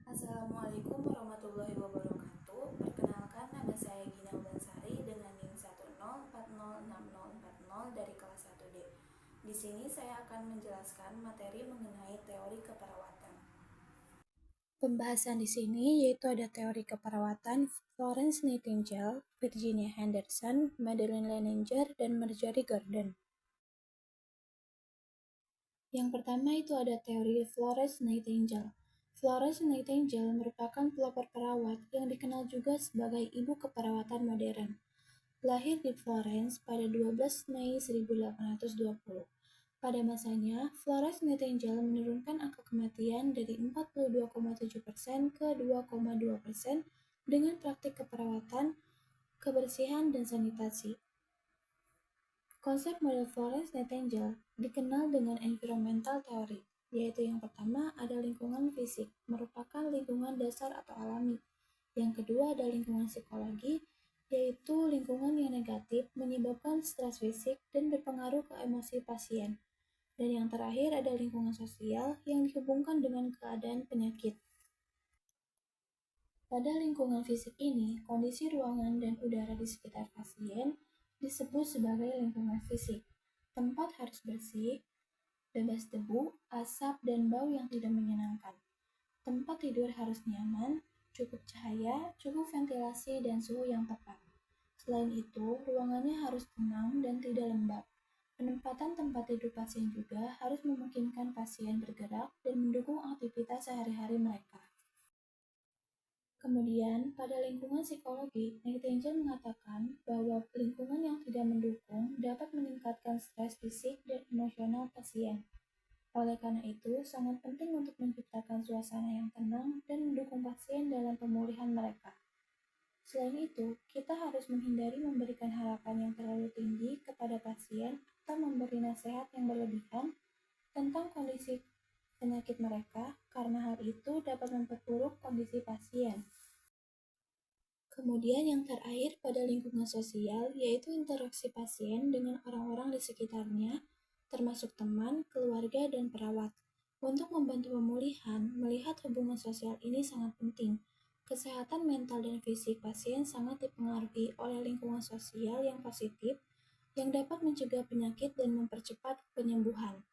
Assalamualaikum warahmatullahi wabarakatuh. Perkenalkan, nama saya Gina Bansari dengan NIM 104060040 dari kelas 1D. Di sini saya akan menjelaskan materi mengenai teori keperawatan. Pembahasan di sini yaitu ada teori keperawatan Florence Nightingale, Virginia Henderson, Madeline Leninger, dan Marjorie Gordon. Yang pertama itu ada teori Florence Nightingale. Florence Nightingale merupakan pelopor perawat yang dikenal juga sebagai ibu keperawatan modern. Lahir di Florence pada 12 Mei 1820. Pada masanya, Florence Nightingale menurunkan angka kematian dari 42,7% ke 2,2% dengan praktik keperawatan, kebersihan, dan sanitasi. Konsep model Florence Nightingale dikenal dengan environmental theory, yaitu yang pertama ada lingkungan fisik, merupakan lingkungan dasar atau alami. Yang kedua ada lingkungan psikologi, yaitu lingkungan yang negatif menyebabkan stres fisik dan berpengaruh ke emosi pasien. Dan yang terakhir ada lingkungan sosial yang dihubungkan dengan keadaan penyakit. Pada lingkungan fisik ini, kondisi ruangan dan udara di sekitar pasien disebut sebagai lingkungan fisik. Tempat harus bersih, bebas debu, asap, dan bau yang tidak menyenangkan. Tempat tidur harus nyaman, cukup cahaya, cukup ventilasi, dan suhu yang tepat. Selain itu, ruangannya harus tenang dan tidak lembab. Penempatan tempat tidur pasien juga harus memungkinkan pasien bergerak dan mendukung aktivitas sehari-hari mereka. Kemudian, pada lingkungan psikologi, Nightingale mengatakan bahwa lingkungan yang tidak mendukung dapat meningkatkan stres fisik dan emosional pasien. Oleh karena itu, sangat penting untuk menciptakan suasana yang tenang dan mendukung pasien dalam pemulihan mereka. Selain itu, kita harus menghindari memberikan harapan yang terlalu tinggi kepada pasien atau memberi nasihat yang berlebihan tentang kondisi penyakit mereka, karena hal itu dapat memperburuk kondisi pasien. Kemudian yang terakhir pada lingkungan sosial yaitu interaksi pasien dengan orang-orang di sekitarnya, termasuk teman, keluarga, dan perawat. Untuk membantu pemulihan, melihat hubungan sosial ini sangat penting. Kesehatan mental dan fisik pasien sangat dipengaruhi oleh lingkungan sosial yang positif yang dapat mencegah penyakit dan mempercepat penyembuhan.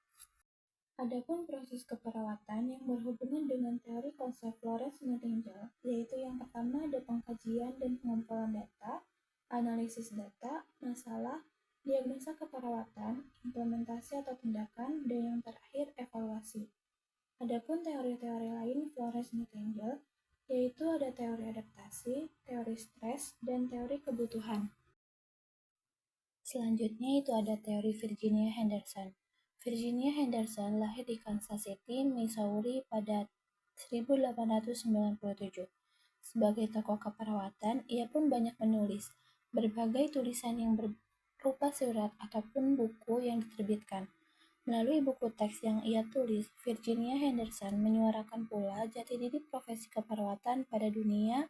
Adapun proses keperawatan yang berhubungan dengan teori konsep Florence Nightingale, yaitu yang pertama ada pengkajian dan pengumpulan data, analisis data, masalah, diagnosa keperawatan, implementasi atau tindakan, dan yang terakhir evaluasi. Adapun teori-teori lain Florence Nightingale, yaitu ada teori adaptasi, teori stres, dan teori kebutuhan. Selanjutnya itu ada teori Virginia Henderson. Virginia Henderson lahir di Kansas City, Missouri pada 1897. Sebagai tokoh keperawatan, ia pun banyak menulis berbagai tulisan yang berupa surat ataupun buku yang diterbitkan. Melalui buku teks yang ia tulis, Virginia Henderson menyuarakan pula jati diri profesi keperawatan pada dunia,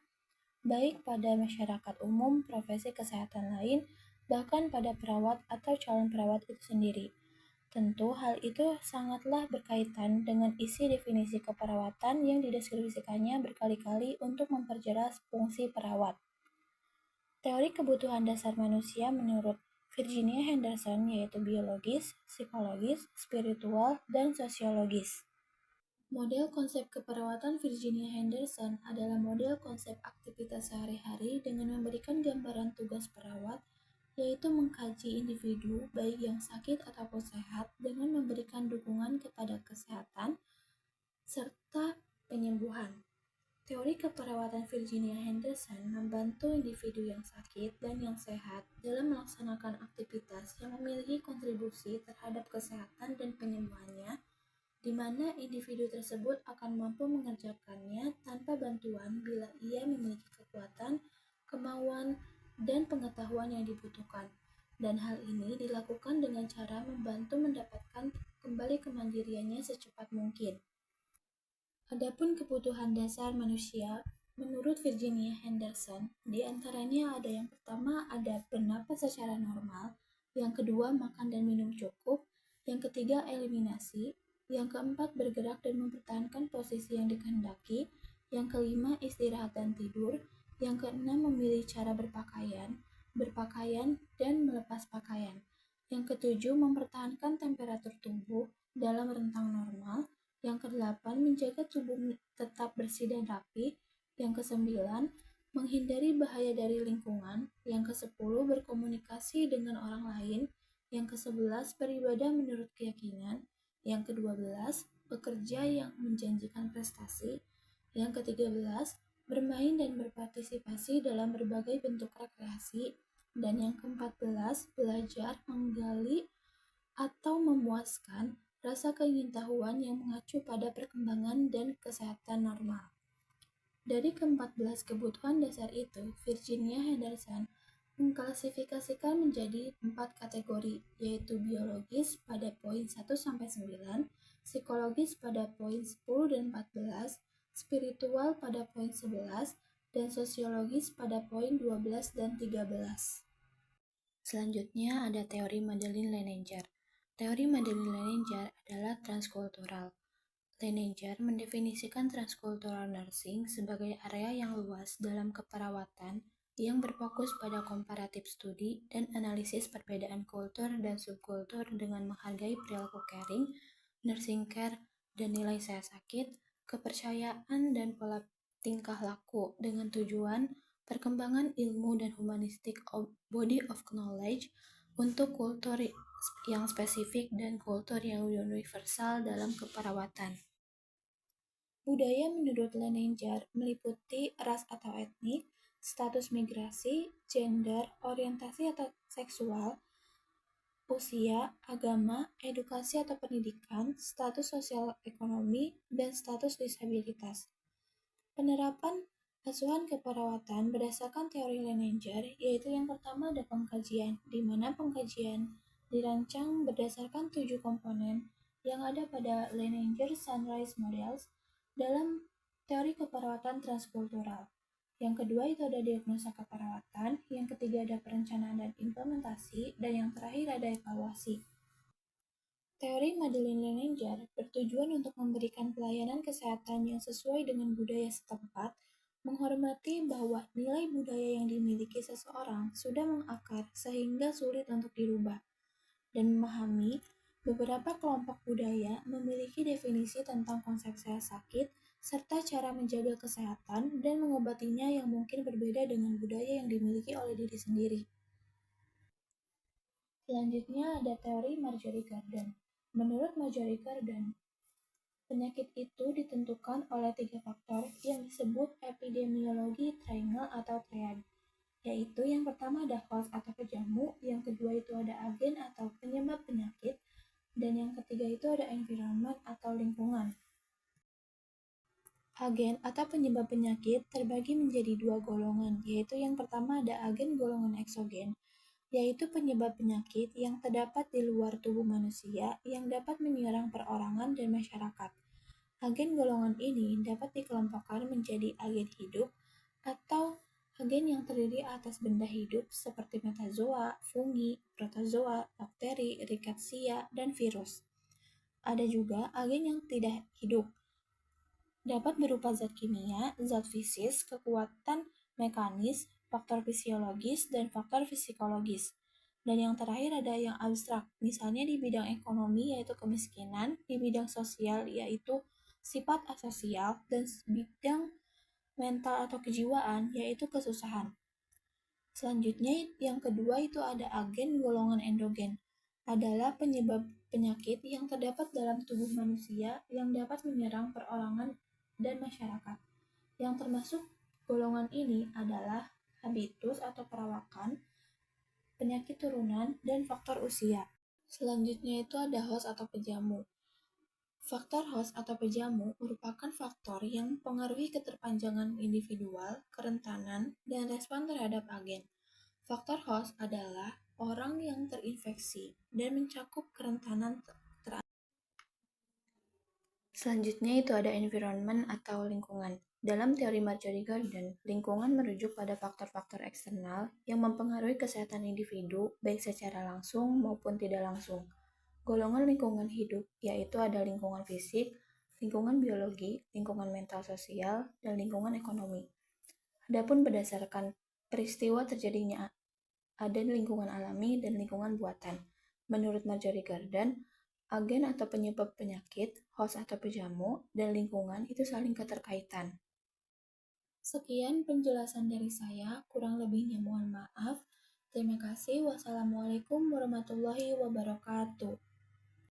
baik pada masyarakat umum, profesi kesehatan lain, bahkan pada perawat atau calon perawat itu sendiri. Tentu hal itu sangatlah berkaitan dengan isi definisi keperawatan yang dideskripsikannya berkali-kali untuk memperjelas fungsi perawat. Teori kebutuhan dasar manusia menurut Virginia Henderson yaitu biologis, psikologis, spiritual, dan sosiologis. Model konsep keperawatan Virginia Henderson adalah model konsep aktivitas sehari-hari dengan memberikan gambaran tugas perawat, yaitu mengkaji individu baik yang sakit ataupun sehat dengan memberikan dukungan kepada kesehatan serta penyembuhan. Teori keperawatan Virginia Henderson membantu individu yang sakit dan yang sehat dalam melaksanakan aktivitas yang memiliki kontribusi terhadap kesehatan dan penyembuhannya, di mana individu tersebut akan mampu mengerjakannya tanpa bantuan bila ia memiliki kekuatan, kemauan, dan pengetahuan yang dibutuhkan. Dan hal ini dilakukan dengan cara membantu mendapatkan kembali kemandiriannya secepat mungkin. Adapun kebutuhan dasar manusia, menurut Virginia Henderson, di antaranya ada yang pertama ada bernapas secara normal, yang kedua makan dan minum cukup, yang ketiga eliminasi, yang keempat bergerak dan mempertahankan posisi yang dikehendaki, Yang kelima, istirahat dan tidur. Yang keenam, memilih cara berpakaian, dan melepas pakaian. Yang ketujuh, mempertahankan temperatur tubuh dalam rentang normal. Yang kedelapan, menjaga tubuh tetap bersih dan rapi. Yang kesembilan, menghindari bahaya dari lingkungan. Yang kesepuluh, berkomunikasi dengan orang lain. Yang kesebelas, beribadah menurut keyakinan. Yang kedua belas, bekerja yang menjanjikan prestasi. Yang ketiga belas, bermain dan berpartisipasi dalam berbagai bentuk rekreasi. Dan yang keempat belas, belajar, menggali, atau memuaskan rasa keingintahuan yang mengacu pada perkembangan dan kesehatan normal. Dari ke-14 kebutuhan dasar itu, Virginia Henderson mengklasifikasikan menjadi 4 kategori, yaitu biologis pada poin 1-9, psikologis pada poin 10 dan 14, spiritual pada poin 11, dan sosiologis pada poin 12 dan 13. Selanjutnya ada teori Madeline Leninger. Teori Madeline Leninger adalah transkultural. Leninger mendefinisikan transkultural nursing sebagai area yang luas dalam keperawatan yang berfokus pada komparatif studi dan analisis perbedaan kultur dan subkultur dengan menghargai perilaku caring, nursing care, dan nilai saya sakit, kepercayaan, dan pola tingkah laku dengan tujuan perkembangan ilmu dan humanistic body of knowledge untuk kultur yang spesifik dan kultur yang universal dalam keperawatan. Budaya menurut Leninger meliputi ras atau etnik, status migrasi, gender, orientasi atau seksual, usia, agama, edukasi atau pendidikan, status sosial ekonomi, dan status disabilitas. Penerapan asuhan keperawatan berdasarkan teori Leninger, yaitu yang pertama ada pengkajian, di mana pengkajian dirancang berdasarkan 7 komponen yang ada pada Leninger Sunrise Models dalam teori keperawatan transkultural. Yang kedua itu ada diagnosa keperawatan, yang ketiga ada perencanaan dan implementasi, dan yang terakhir ada evaluasi. Teori Madeline Leninger bertujuan untuk memberikan pelayanan kesehatan yang sesuai dengan budaya setempat, menghormati bahwa nilai budaya yang dimiliki seseorang sudah mengakar sehingga sulit untuk dirubah, dan memahami beberapa kelompok budaya memiliki definisi tentang konsep saya sakit, serta cara menjaga kesehatan dan mengobatinya yang mungkin berbeda dengan budaya yang dimiliki oleh diri sendiri. Selanjutnya ada teori Marjorie Gordon. Menurut Marjorie Gordon, penyakit itu ditentukan oleh 3 faktor yang disebut epidemiologi triangle atau triad, yaitu yang pertama ada host atau pejamu, yang kedua itu ada agen atau penyebab penyakit, dan yang ketiga itu ada environment atau lingkungan. Agen atau penyebab penyakit terbagi menjadi 2 golongan, yaitu yang pertama ada agen golongan eksogen, yaitu penyebab penyakit yang terdapat di luar tubuh manusia yang dapat menyerang perorangan dan masyarakat. Agen golongan ini dapat dikelompokkan menjadi agen hidup atau agen yang terdiri atas benda hidup seperti metazoa, fungi, protozoa, bakteri, rickettsia, dan virus. Ada juga agen yang tidak hidup, dapat berupa zat kimia, zat fisis, kekuatan mekanis, faktor fisiologis, dan faktor psikologis. Dan yang terakhir ada yang abstrak, misalnya di bidang ekonomi yaitu kemiskinan, di bidang sosial yaitu sifat asosial, dan bidang mental atau kejiwaan yaitu kesusahan. Selanjutnya yang kedua itu ada agen golongan endogen, adalah penyebab penyakit yang terdapat dalam tubuh manusia yang dapat menyerang perorangan dan masyarakat. Yang termasuk golongan ini adalah habitus atau perawakan, penyakit turunan, dan faktor usia. Selanjutnya itu ada host atau pejamu. Faktor host atau pejamu merupakan faktor yang mempengaruhi keterpanjangan individual, kerentanan, dan respon terhadap agen. Faktor host adalah orang yang terinfeksi dan mencakup kerentanan Selanjutnya itu ada environment atau lingkungan. Dalam teori Marjorie Gordon, lingkungan merujuk pada faktor-faktor eksternal yang mempengaruhi kesehatan individu baik secara langsung maupun tidak langsung. Golongan lingkungan hidup yaitu ada lingkungan fisik, lingkungan biologi, lingkungan mental sosial, dan lingkungan ekonomi. Adapun berdasarkan peristiwa terjadinya ada lingkungan alami dan lingkungan buatan. Menurut Marjorie Garden, agen atau penyebab penyakit, host atau pejamu, dan lingkungan itu saling keterkaitan. Sekian penjelasan dari saya, kurang lebihnya mohon maaf. Terima kasih. Wassalamualaikum warahmatullahi wabarakatuh.